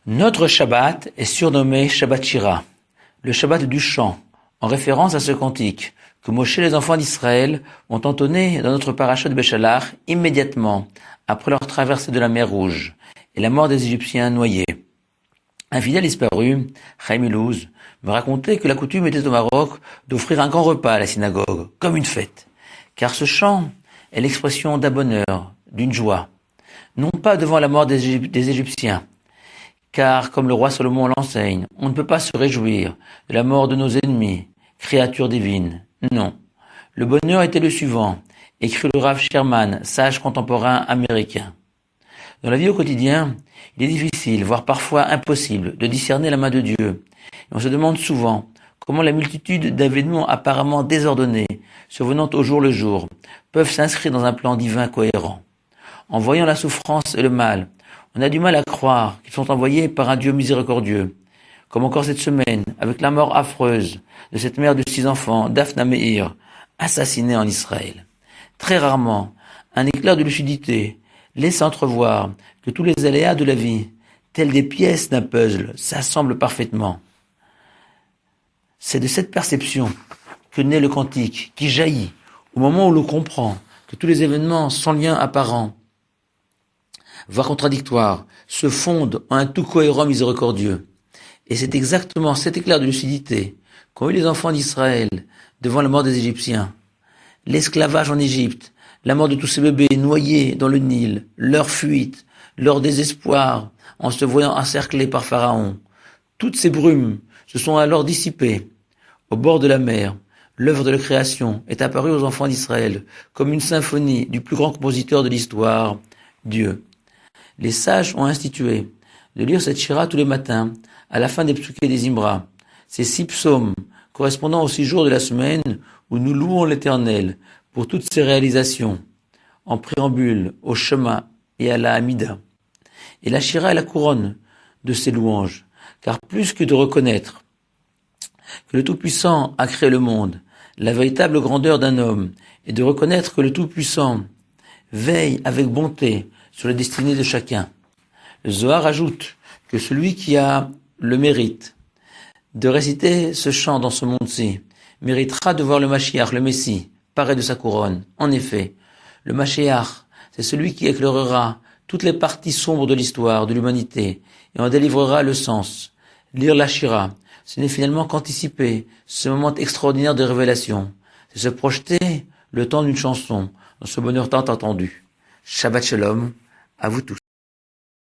Notre Shabbat est surnommé Shabbat Shira, le Shabbat du chant, en référence à ce cantique que Moshe et les enfants d'Israël ont entonné dans notre parasha de Béchalach immédiatement après leur traversée de la mer Rouge et la mort des Égyptiens noyés. Un fidèle disparu, Chaim Ilouz, me racontait que la coutume était au Maroc d'offrir un grand repas à la synagogue, comme une fête, car ce chant est l'expression d'un bonheur, d'une joie, non pas devant la mort des Égyptiens, car, comme le roi Salomon l'enseigne, on ne peut pas se réjouir de la mort de nos ennemis, créatures divines. Non. Le bonheur était le suivant, écrit le Rav Sherman, sage contemporain américain. Dans la vie au quotidien, il est difficile, voire parfois impossible, de discerner la main de Dieu. Et on se demande souvent comment la multitude d'événements apparemment désordonnés, survenant au jour le jour, peuvent s'inscrire dans un plan divin cohérent. En voyant la souffrance et le mal, on a du mal à croire qu'ils sont envoyés par un Dieu miséricordieux. Comme encore cette semaine, avec la mort affreuse de cette mère de 6 enfants, Daphna Meir, assassinée en Israël. Très rarement, un éclair de lucidité laisse entrevoir que tous les aléas de la vie, tels des pièces d'un puzzle, s'assemblent parfaitement. C'est de cette perception que naît le cantique, qui jaillit au moment où l'on comprend que tous les événements sans lien apparent, voire contradictoires, se fondent en un tout cohérent miséricordieux. Et c'est exactement cet éclair de lucidité qu'ont eu les enfants d'Israël devant la mort des Égyptiens. L'esclavage en Égypte, la mort de tous ces bébés noyés dans le Nil, leur fuite, leur désespoir en se voyant encerclés par Pharaon. Toutes ces brumes se sont alors dissipées. Au bord de la mer, l'œuvre de la création est apparue aux enfants d'Israël comme une symphonie du plus grand compositeur de l'histoire, Dieu. Les sages ont institué de lire cette shira tous les matins, à la fin des psuké des Imbra. Ces 6 psaumes, correspondant aux 6 jours de la semaine où nous louons l'Éternel pour toutes ses réalisations, en préambule, au chemin et à la Hamida. Et la shira est la couronne de ces louanges, car plus que de reconnaître que le Tout-Puissant a créé le monde, la véritable grandeur d'un homme est de reconnaître que le Tout-Puissant veille avec bonté sur la destinée de chacun. Le Zohar ajoute que celui qui a le mérite de réciter ce chant dans ce monde-ci méritera de voir le Mashiach, le Messie, paré de sa couronne. En effet, le Mashiach, c'est celui qui éclairera toutes les parties sombres de l'histoire, de l'humanité, et en délivrera le sens. Lire la Shira, ce n'est finalement qu'anticiper ce moment extraordinaire de révélation. C'est se projeter le temps d'une chanson, dans ce bonheur tant attendu. Shabbat Shalom, à vous tous.